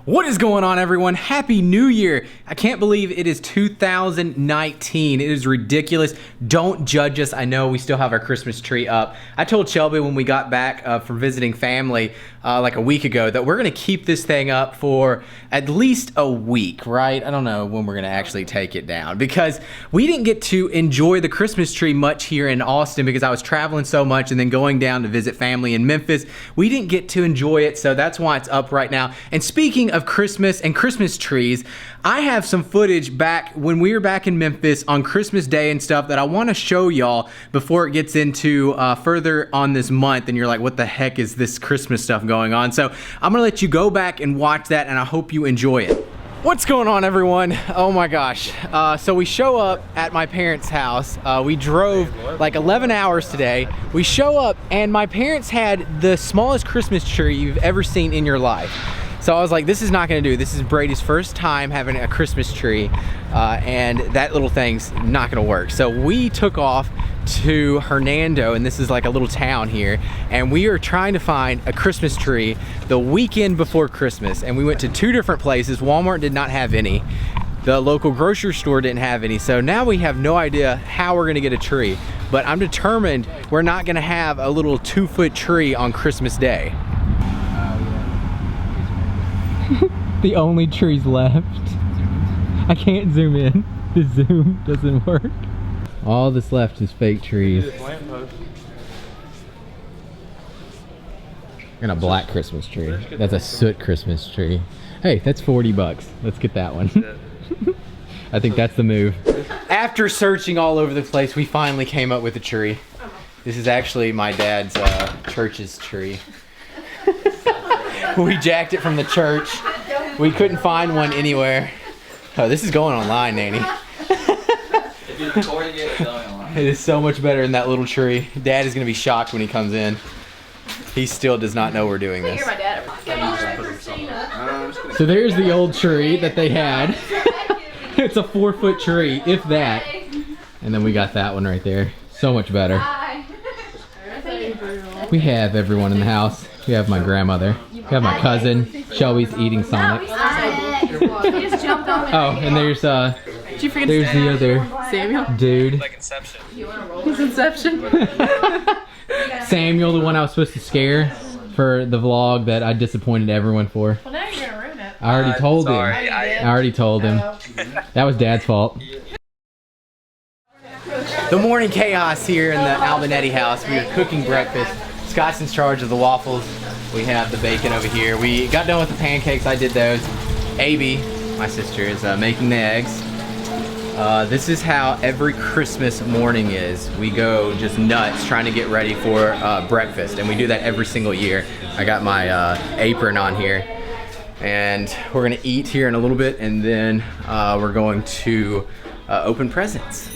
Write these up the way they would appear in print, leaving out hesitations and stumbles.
What is going on, everyone? Happy New Year. I can't believe it is 2019. It is ridiculous. Don't judge us. I know we still have our Christmas tree up. I told Shelby when we got back from visiting family like a week ago that we're going to keep this thing up for at least a week, right? I don't know when we're going to actually take it down because we didn't get to enjoy the Christmas tree much here in Austin because I was traveling so much and then going down to visit family in Memphis. We didn't get to enjoy it, so that's why it's up right now. And speaking of Christmas and Christmas trees, I have some footage back when we were back in Memphis on Christmas Day and stuff that I want to show y'all before it gets into further on this month and you're like, what the heck is this Christmas stuff going on? So I'm gonna let you go back and watch that, and I hope you enjoy it. What's going on, everyone? Oh my gosh. So we show up at my parents' house. We drove like 11 hours today. We show up and my parents had the smallest Christmas tree you've ever seen in your life. So I was like, this is not gonna do. This is Brady's first time having a Christmas tree and that little thing's not gonna work. So we took off to Hernando, and this is like a little town here, and we are trying to find a Christmas tree the weekend before Christmas. And we went to two different places. Walmart did not have any. The local grocery store didn't have any. So now we have no idea how we're gonna get a tree. But I'm determined we're not gonna have a little 2-foot tree on Christmas Day. The only trees left. I can't zoom in. The zoom doesn't work. All that's left is fake trees. And a black Christmas tree. That's a soot Christmas tree. Hey, that's 40 bucks. Let's get that one. I think that's the move. After searching all over the place, we finally came up with a tree. This is actually my dad's church's tree. We jacked it from the church. We couldn't find one anywhere. Oh, this is going online, Nanny. It is so much better than that little tree. Dad is gonna be shocked when he comes in. He still does not know we're doing this. So there's the old tree that they had. It's a 4-foot tree, if that. And then we got that one right there. So much better. We have everyone in the house. We have my grandmother. We have my cousin. Shelby's eating Sonic. Oh, and there's there's the other Samuel dude. Like Inception. He's Inception. Samuel, the one I was supposed to scare for the vlog that I disappointed everyone for. Well, now you're gonna ruin it. I already told him. I already told him. That was Dad's fault. The morning chaos here in the Albonetti house. We are cooking breakfast. Scott's in charge of the waffles. We have the bacon over here. We got done with the pancakes. I did those. Abby, my sister, is making the eggs. This is how every Christmas morning is. We go just nuts trying to get ready for breakfast, and we do that every single year. I got my apron on here, and we're gonna eat here in a little bit, and then we're going to open presents.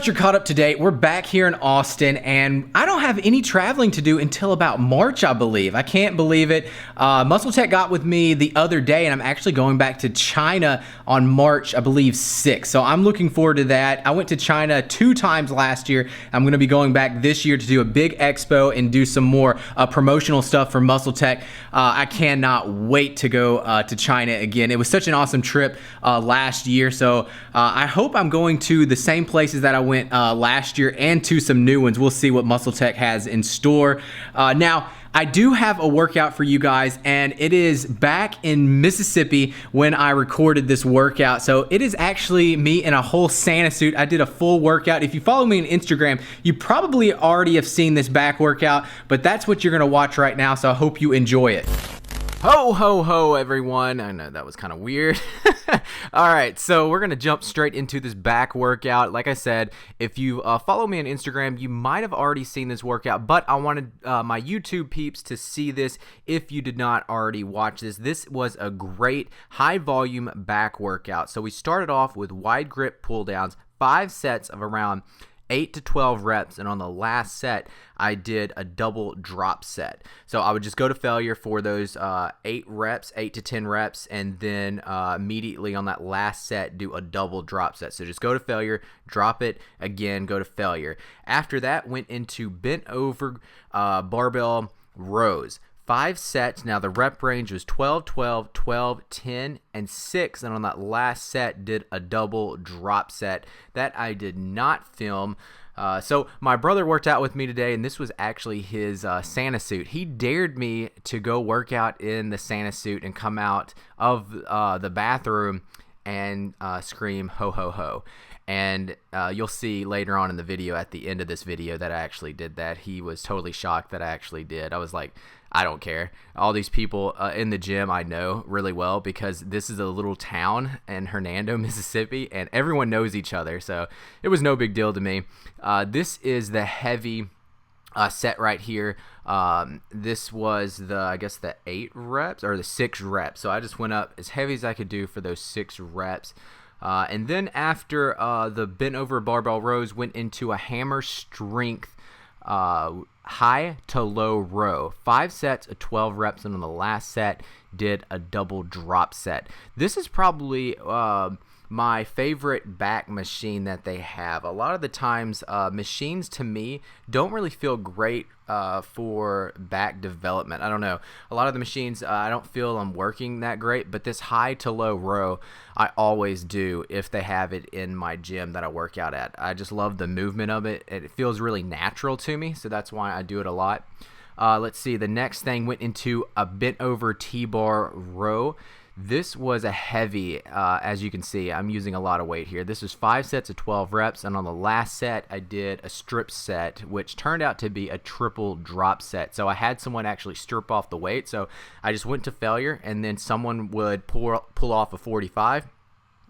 that you're caught up to date. We're back here in Austin, and I don't have any traveling to do until about March, I believe. I can't believe it. MuscleTech got with me the other day, and I'm actually going back to China on March, I believe, 6th. So I'm looking forward to that. I went to China 2 times last year. I'm going to be going back this year to do a big expo and do some more promotional stuff for MuscleTech. I cannot wait to go to China again. It was such an awesome trip last year, so I hope I'm going to the same places that I went last year and to some new ones. We'll see what MuscleTech has in store. Now, I do have a workout for you guys, and it is back in Mississippi when I recorded this workout. So it is actually me in a whole Santa suit. I did a full workout. If you follow me on Instagram, you probably already have seen this back workout, but that's what you're gonna watch right now, so I hope you enjoy it. Ho, ho, ho, everyone. I know that was kind of weird. All right, so we're going to jump straight into this back workout. Like I said, if you follow me on Instagram, you might have already seen this workout, but I wanted my YouTube peeps to see this if you did not already watch this. This was a great high-volume back workout. So we started off with wide grip pull-downs, 5 sets of around 8 to 12 reps, and on the last set I did a double drop set. So I would just go to failure for those 8 to 10 reps, and then immediately on that last set do a double drop set. So just go to failure, drop it again, go to failure. After that, went into bent over barbell rows. 5 sets. Now the rep range was 12, 12, 12, 10, and 6. And on that last set, did a double drop set that I did not film. So my brother worked out with me today, and this was actually his Santa suit. He dared me to go work out in the Santa suit and come out of the bathroom and scream ho ho ho. And you'll see later on in the video, at the end of this video, that I actually did that. He was totally shocked that I actually did. I was like, I don't care. All these people in the gym I know really well, because this is a little town in Hernando, Mississippi, and everyone knows each other, so it was no big deal to me. This is the heavy set right here. This was I guess the 8 reps or the 6 reps. So I just went up as heavy as I could do for those 6 reps. And then after the bent over barbell rows, went into a hammer strength high to low row. 5 sets of 12 reps, and on the last set did a double drop set. This is probably my favorite back machine that they have. A lot of the times machines to me don't really feel great for back development. I don't know. A lot of the machines I don't feel I'm working that great, but this high to low row I always do if they have it in my gym that I work out at. I just love the movement of it. It feels really natural to me, so that's why I do it a lot. Let's see. The next thing went into a bent over T-bar row. This was a heavy, as you can see, I'm using a lot of weight here. This was 5 sets of 12 reps, and on the last set, I did a strip set, which turned out to be a triple drop set. So I had someone actually strip off the weight, so I just went to failure, and then someone would pull off a 45,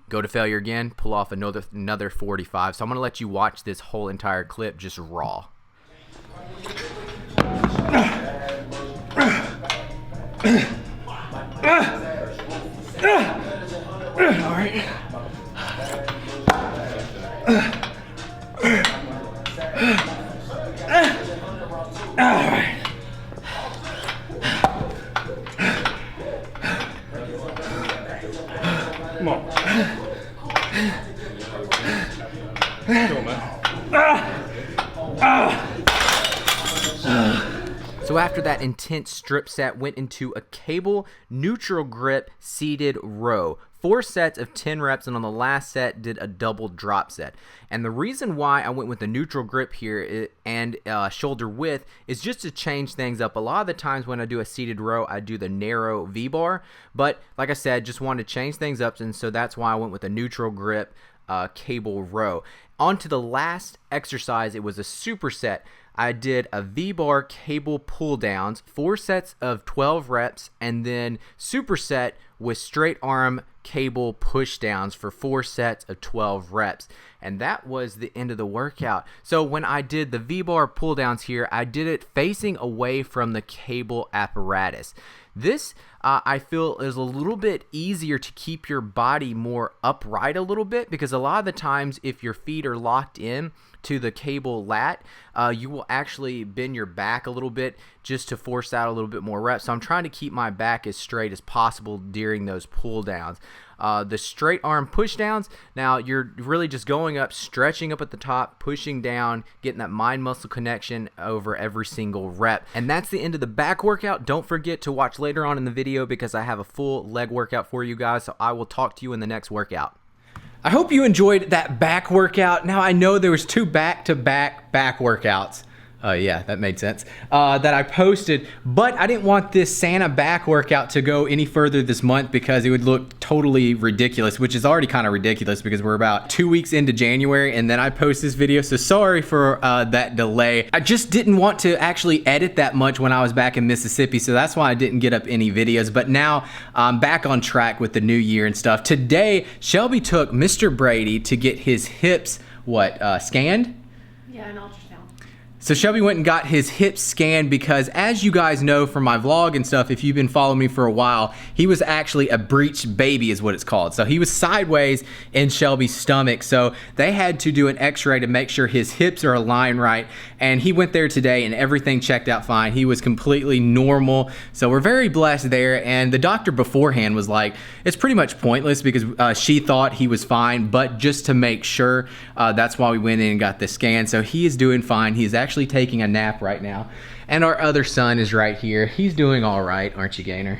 go to failure again, pull off another 45. So I'm going to let you watch this whole entire clip just raw. All right. All right. Come on. Come on, man. So after that intense strip set, went into a cable neutral grip seated row. 4 sets of 10 reps, and on the last set did a double drop set. And the reason why I went with the neutral grip here and shoulder width is just to change things up. A lot of the times when I do a seated row, I do the narrow V-bar, but like I said, just wanted to change things up, and so that's why I went with a neutral grip cable row. On to the last exercise, it was a superset. I did a V-bar cable pull downs, 4 sets of 12 reps, and then superset with straight arm cable push downs for 4 sets of 12 reps. And that was the end of the workout. So when I did the V-bar pull downs here, I did it facing away from the cable apparatus. This I feel is a little bit easier to keep your body more upright a little bit, because a lot of the times if your feet are locked in to the cable lat, you will actually bend your back a little bit just to force out a little bit more reps. So I'm trying to keep my back as straight as possible during those pull downs. The straight arm push downs, now you're really just going up, stretching up at the top, pushing down, getting that mind muscle connection over every single rep. And that's the end of the back workout. Don't forget to watch later on in the video because I have a full leg workout for you guys. So I will talk to you in the next workout. I hope you enjoyed that back workout. Now I know there was 2 back-to-back back workouts. Yeah, that made sense. That I posted, but I didn't want this Santa back workout to go any further this month because it would look totally ridiculous, which is already kind of ridiculous because we're about 2 weeks into January and then I post this video. So sorry for that delay. I just didn't want to actually edit that much when I was back in Mississippi, so that's why I didn't get up any videos. But now I'm back on track with the new year and stuff. Today, Shelby took Mr. Brady to get his hips, scanned? Yeah, an ultrasound. So Shelby went and got his hips scanned because, as you guys know from my vlog and stuff, if you've been following me for a while, he was actually a breech baby is what it's called. So he was sideways in Shelby's stomach. So they had to do an x-ray to make sure his hips are aligned right. And he went there today and everything checked out fine. He was completely normal. So we're very blessed there. And the doctor beforehand was like, it's pretty much pointless because she thought he was fine, but just to make sure, that's why we went in and got the scan. So he is doing fine. He is actually taking a nap right now, and our other son is right here. He's doing all right, aren't you, Gainer?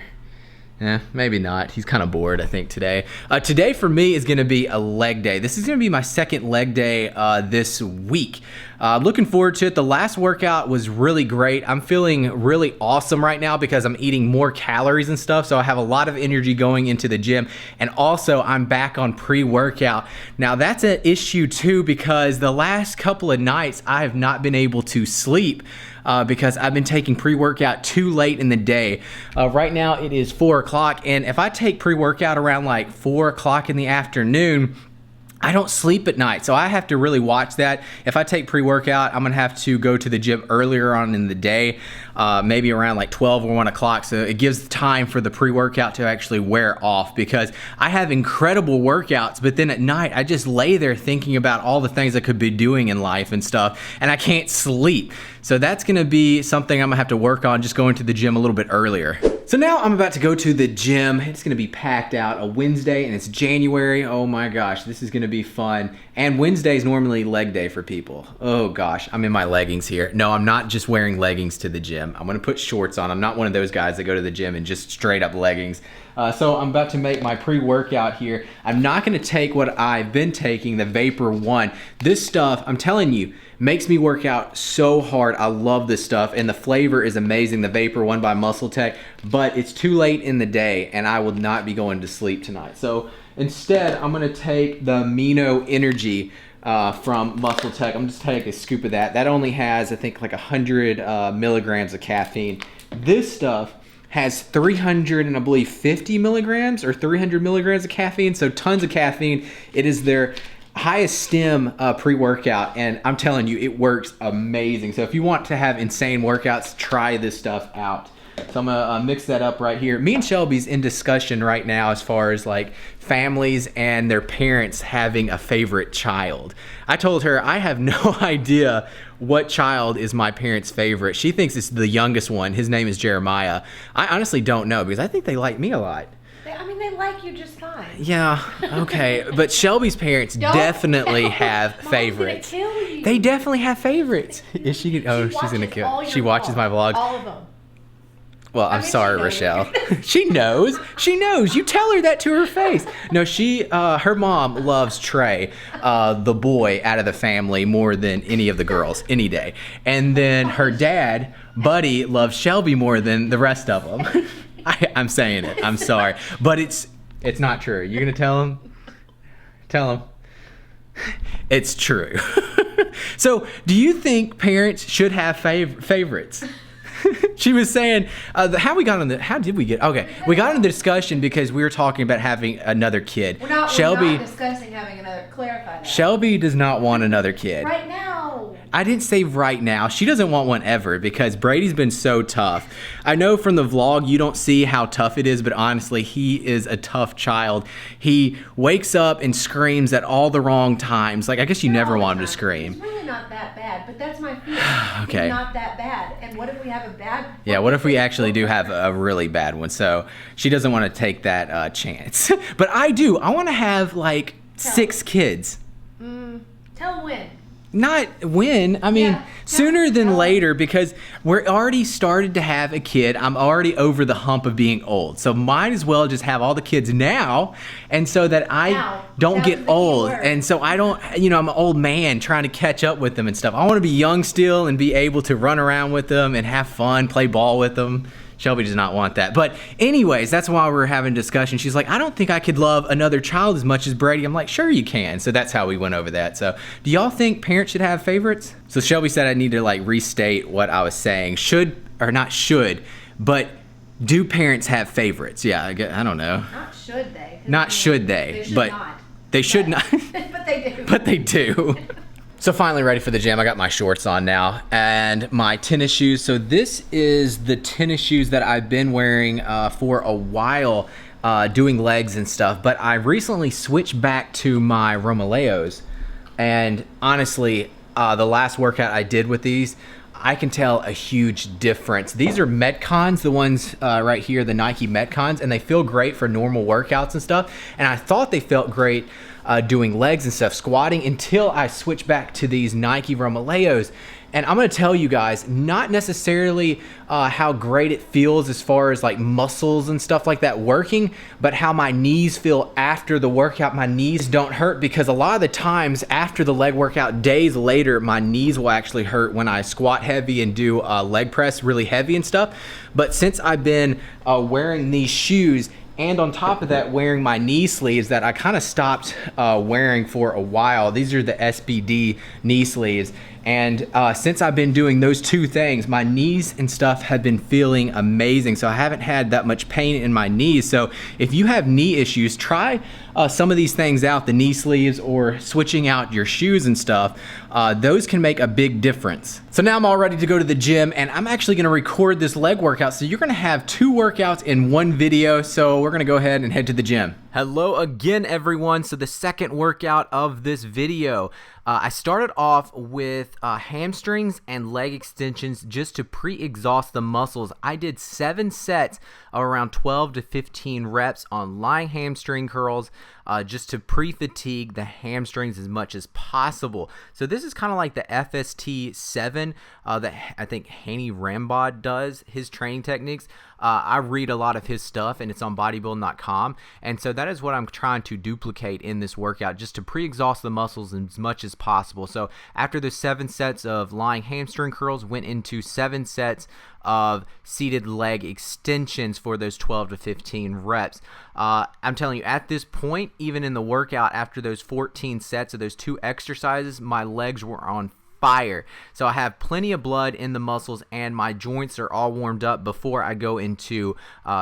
Maybe not. He's kind of bored, I think, today. Today for me is going to be a leg day. This is going to be my second leg day this week. Looking forward to it. The last workout was really great. I'm feeling really awesome right now because I'm eating more calories and stuff, so I have a lot of energy going into the gym, and also I'm back on pre-workout. Now that's an issue too because the last couple of nights I have not been able to sleep because I've been taking pre-workout too late in the day. Right now it is 4 o'clock, and if I take pre-workout around like 4 o'clock in the afternoon, I don't sleep at night, so I have to really watch that. If I take pre-workout, I'm gonna have to go to the gym earlier on in the day, maybe around like 12 or 1 o'clock, so it gives time for the pre-workout to actually wear off, because I have incredible workouts, but then at night, I just lay there thinking about all the things I could be doing in life and stuff, and I can't sleep. So that's gonna be something I'm gonna have to work on, just going to the gym a little bit earlier. So now I'm about to go to the gym. It's gonna be packed out, a Wednesday, and it's January. Oh my gosh, this is gonna be fun. And Wednesday is normally leg day for people. Oh gosh, I'm in my leggings here. No, I'm not just wearing leggings to the gym. I'm gonna put shorts on. I'm not one of those guys that go to the gym and just straight up leggings. So I'm about to make my pre-workout here. I'm not gonna take what I've been taking, the Vapor 1. This stuff, I'm telling you, makes me work out so hard. I love this stuff, and the flavor is amazing, the Vapor 1 by MuscleTech, but it's too late in the day, and I will not be going to sleep tonight. So instead, I'm gonna take the Amino Energy from MuscleTech. I'm just taking a scoop of that. That only has, I think, like 100 milligrams of caffeine. This stuff has 300 and I believe 50 milligrams or 300 milligrams of caffeine, so tons of caffeine. It is their highest stem pre-workout, and I'm telling you, it works amazing. So if you want to have insane workouts, try this stuff out. So I'm gonna mix that up right here. Me and Shelby's in discussion right now as far as like families and their parents having a favorite child. I told her I have no idea what child is my parents' favorite. She thinks it's the youngest one. His name is Jeremiah. I honestly don't know because I think they like me a lot. I mean, they like you just fine. Yeah, okay. But Shelby's parents definitely have favorites. Mom's gonna kill you. They definitely have favorites. Is she? Oh, she's gonna kill. She watches my vlogs. All of them. Well, I'm sorry, Rochelle. She knows. She knows. You tell her that to her face. No, her mom loves Trey, the boy out of the family, more than any of the girls, any day. And then her dad, Buddy, loves Shelby more than the rest of them. I'm saying it. I'm sorry. But it's not true. You're going to tell him? Tell him. It's true. So, do you think parents should have favorites? She was saying, how did we get, okay, we got into the discussion because we were talking about having another kid. We're not discussing having another, clarify that. Shelby does not want another kid. Right now. I didn't say right now. She doesn't want one ever because Brady's been so tough. I know from the vlog you don't see how tough it is, but honestly, he is a tough child. He wakes up and screams at all the wrong times. Like, I guess you never want him to scream. It's really not that bad, but that's my fear. Okay. It's not that bad. And what if we have a bad one? Yeah, what if we actually do have a really bad one? So she doesn't want to take that chance. But I do. I want to have like 6 kids. Tell when. Not when, I mean, sooner than later, because we're already started to have a kid. I'm already over the hump of being old. So might as well just have all the kids now, and so that I don't get old. And so I don't, I'm an old man trying to catch up with them and stuff. I want to be young still and be able to run around with them and have fun, play ball with them. Shelby does not want that. But anyways, that's why we were having a discussion. She's like, I don't think I could love another child as much as Brady. I'm like, sure you can. So that's how we went over that. So do y'all think parents should have favorites? So Shelby said I need to like restate what I was saying. Should, or not should, but do parents have favorites? Yeah, I don't know. Not should they. Not should they, should but not. They should not. But they do. But they do. So finally ready for the gym. I got my shorts on now and my tennis shoes. So this is the tennis shoes that I've been wearing for a while doing legs and stuff. But I recently switched back to my Romaleos. And honestly, the last workout I did with these, I can tell a huge difference. These are Metcons, the ones right here, the Nike Metcons, and they feel great for normal workouts and stuff. And I thought they felt great doing legs and stuff, squatting, until I switched back to these Nike Romaleos. And I'm gonna tell you guys, not necessarily how great it feels as far as like muscles and stuff like that working, but how my knees feel after the workout. My knees don't hurt, because a lot of the times after the leg workout, days later, my knees will actually hurt when I squat heavy and do leg press really heavy and stuff. But since I've been wearing these shoes, and on top of that, wearing my knee sleeves that I kind of stopped wearing for a while. These are the SBD knee sleeves. And since I've been doing those two things, my knees and stuff have been feeling amazing. So I haven't had that much pain in my knees. So if you have knee issues, try some of these things out, the knee sleeves or switching out your shoes and stuff. Those can make a big difference. So now I'm all ready to go to the gym, and I'm actually gonna record this leg workout. So you're gonna have 2 workouts in one video. So we're gonna go ahead and head to the gym. Hello again, everyone. So the second workout of this video, I started off with hamstrings and leg extensions just to pre-exhaust the muscles. I did 7 sets of around 12 to 15 reps on lying hamstring curls just to pre-fatigue the hamstrings as much as possible. So this is kind of like the FST 7 that I think Haney Rambod does, his training techniques. I read a lot of his stuff, and it's on bodybuilding.com, and so that is what I'm trying to duplicate in this workout, just to pre-exhaust the muscles as much as possible. So after the 7 sets of lying hamstring curls, went into 7 sets of seated leg extensions for those 12 to 15 reps. I'm telling you, at this point, even in the workout, after those 14 sets of those 2 exercises, my legs were on fire. So I have plenty of blood in the muscles, and my joints are all warmed up before I go into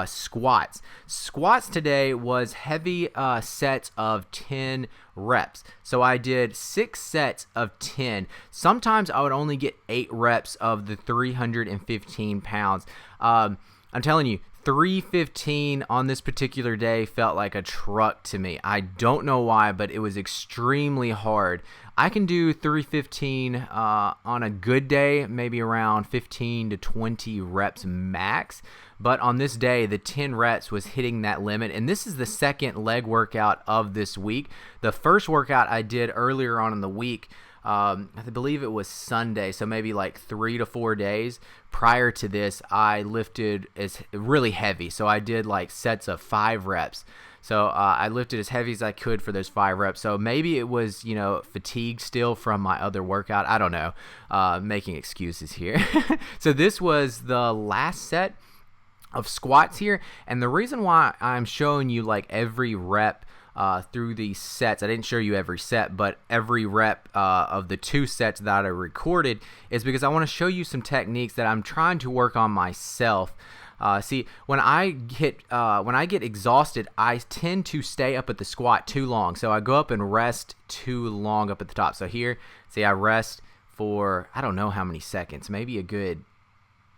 squats. Squats today was heavy sets of 10 reps. So I did 6 sets of 10. Sometimes I would only get 8 reps of the 315 pounds. I'm telling you, 315 on this particular day felt like a truck to me. I don't know why, but it was extremely hard. I can do 315 on a good day, maybe around 15 to 20 reps max. But on this day, the 10 reps was hitting that limit. And this is the second leg workout of this week. The first workout I did earlier on in the week, I believe it was Sunday, so maybe like 3 to 4 days prior to this, I lifted as really heavy. So I did like sets of 5 reps. So I lifted as heavy as I could for those 5 reps. So maybe it was, fatigue still from my other workout. I don't know. Making excuses here. So this was the last set of squats here. And the reason why I'm showing you like every rep through these sets, I didn't show you every set, but every rep of the 2 sets that I recorded, is because I want to show you some techniques that I'm trying to work on myself. See, when I get exhausted, I tend to stay up at the squat too long. So I go up and rest too long up at the top. So here, see, I rest for, I don't know how many seconds, maybe a good,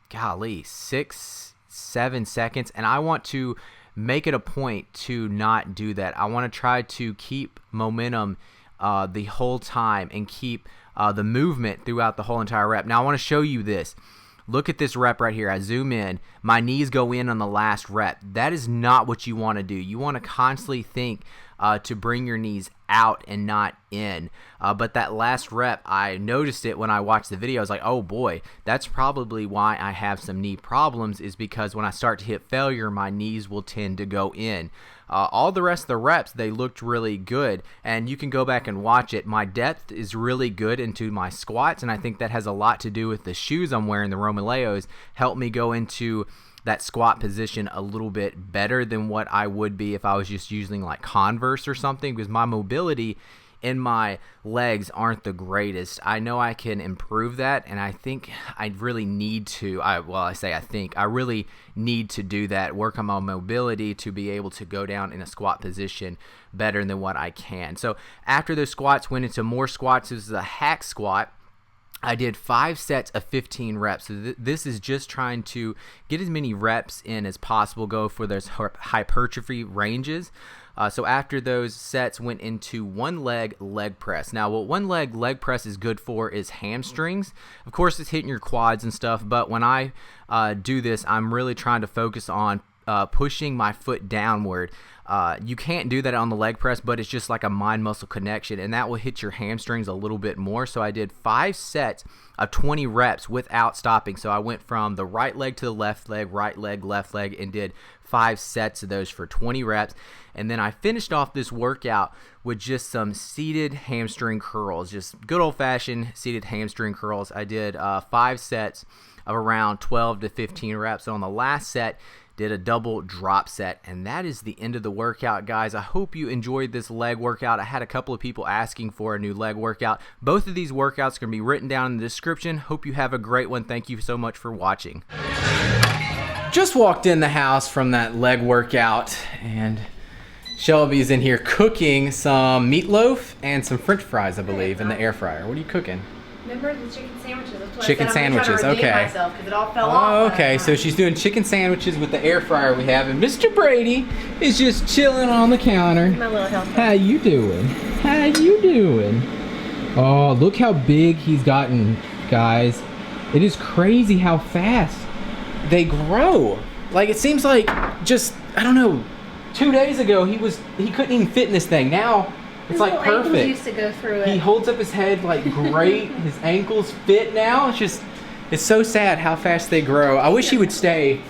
golly, 6-7 seconds. And I want to make it a point to not do that. I want to try to keep momentum the whole time and keep the movement throughout the whole entire rep. Now I want to show you this. Look at this rep right here. I zoom in. My knees go in on the last rep. That is not what you want to do. You want to constantly think to bring your knees out and not in. But that last rep, I noticed it when I watched the video. I was like, oh boy, that's probably why I have some knee problems, is because when I start to hit failure, my knees will tend to go in. All the rest of the reps, they looked really good, and you can go back and watch it. My depth is really good into my squats, and I think that has a lot to do with the shoes I'm wearing. The Romaleos help me go into that squat position a little bit better than what I would be if I was just using like Converse or something, because my mobility in my legs aren't the greatest. I know I can improve that, and I think I really need to. I really need to do that, work on my mobility to be able to go down in a squat position better than what I can. So after those squats, went into more squats. This is a hack squat. I did 5 sets of 15 reps. So this is just trying to get as many reps in as possible, go for those hypertrophy ranges. So after those sets, went into one leg press. Now, what one leg press is good for is hamstrings. Of course, it's hitting your quads and stuff, but when I do this, I'm really trying to focus on pushing my foot downward. You can't do that on the leg press, but it's just like a mind-muscle connection, and that will hit your hamstrings a little bit more. So I did 5 sets of 20 reps without stopping. So I went from the right leg to the left leg, left leg, and did 5 sets of those for 20 reps. And then I finished off this workout with just some seated hamstring curls, just good old-fashioned seated hamstring curls. I did 5 sets of around 12 to 15 reps. So on the last set, did a double drop set, and that is the end of the workout, guys. I hope you enjoyed this leg workout. I had a couple of people asking for a new leg workout. Both of these workouts are going to be written down in the description. Hope you have a great one. Thank you so much for watching. Just walked in the house from that leg workout, and Shelby's in here cooking some meatloaf and some french fries, I believe, in the air fryer. What are you cooking? Remember the chicken sandwiches? That's what Chicken I said. I'm sandwiches, trying to redeem okay. myself because it all fell off. Oh, okay, so she's doing chicken sandwiches with the air fryer we have, and Mr. Brady is just chilling on the counter. My little helper. How you doing? How you doing? Oh, look how big he's gotten, guys. It is crazy how fast they grow. Like, it seems like just, I don't know, 2 days ago he couldn't even fit in this thing. Now it's like perfect. Ankles used to go through it. He holds up his head like great. His ankles fit now. It's so sad how fast they grow. I wish he would stay.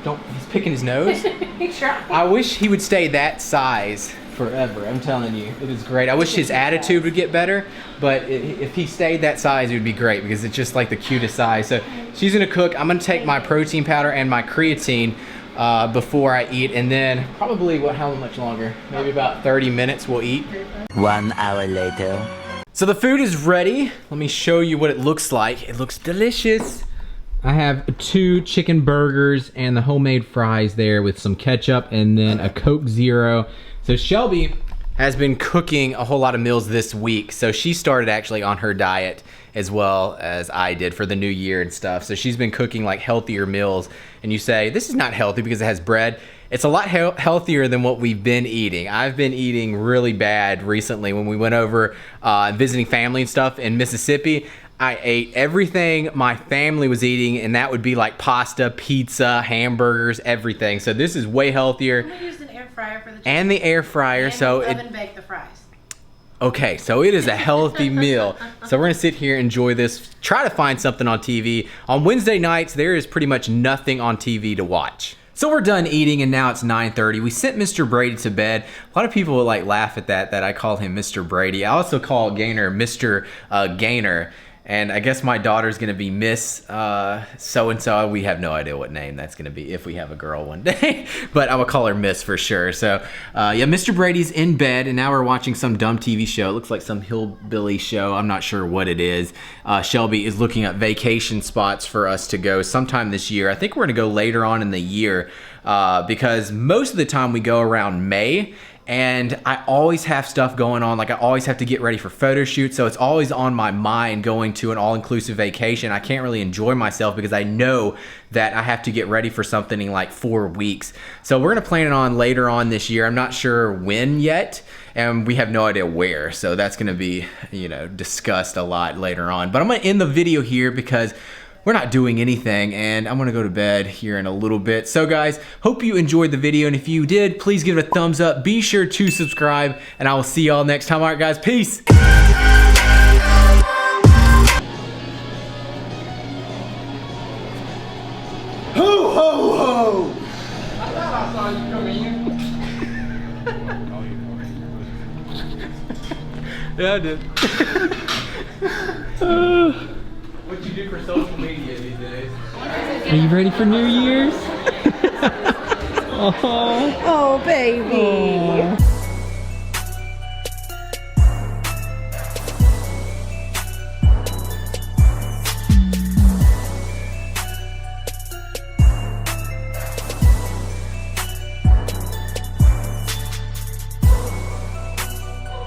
He's picking his nose. He's trying. I wish he would stay that size forever. I'm telling you, it is great. I wish his attitude would get better, but if he stayed that size, it would be great because it's just like the cutest size. So she's gonna cook. I'm gonna take my protein powder and my creatine before I eat, and then probably how much longer? Maybe about 30 minutes we'll eat. 1 hour later. So the food is ready. Let me show you what it looks like. It looks delicious. I have 2 chicken burgers and the homemade fries there with some ketchup and then a Coke Zero. So Shelby has been cooking a whole lot of meals this week. So she started actually on her diet as well as I did for the new year and stuff. So she's been cooking like healthier meals. And you say, this is not healthy because it has bread. It's a lot healthier than what we've been eating. I've been eating really bad recently. When we went over visiting family and stuff in Mississippi, I ate everything my family was eating, and that would be like pasta, pizza, hamburgers, everything. So this is way healthier. I'm gonna use an air fryer for the chicken. And the air fryer, And so oven bake the fries. Okay, so it is a healthy meal. So we're gonna sit here, enjoy this, try to find something on TV. On Wednesday nights, there is pretty much nothing on TV to watch. So we're done eating, and now it's 9:30. We sent Mr. Brady to bed. A lot of people will like laugh at that I call him Mr. Brady. I also call Gainer Mr. Gainer. And I guess my daughter's gonna be Miss so-and-so. We have no idea what name that's gonna be if we have a girl one day. But I will call her Miss for sure. So yeah, Mr. Brady's in bed, and now we're watching some dumb TV show. It looks like some hillbilly show. I'm not sure what it is. Shelby is looking at vacation spots for us to go sometime this year. I think we're gonna go later on in the year because most of the time we go around May, and I always have stuff going on. Like I always have to get ready for photo shoots, so it's always on my mind going to an all-inclusive vacation. I can't really enjoy myself because I know that I have to get ready for something in like 4 weeks. So we're gonna plan it on later on this year. I'm not sure when yet, and we have no idea where. So that's gonna be, you know, discussed a lot later on. But I'm gonna end the video here because we're not doing anything, and I'm gonna go to bed here in a little bit. So guys, hope you enjoyed the video, and if you did, please give it a thumbs up. Be sure to subscribe, and I will see y'all next time. All right, guys, peace. Ho, ho, ho! I thought I saw you coming in. Yeah, I did. What you do for social media these days? Are you ready for New Year's? Oh, Oh, baby.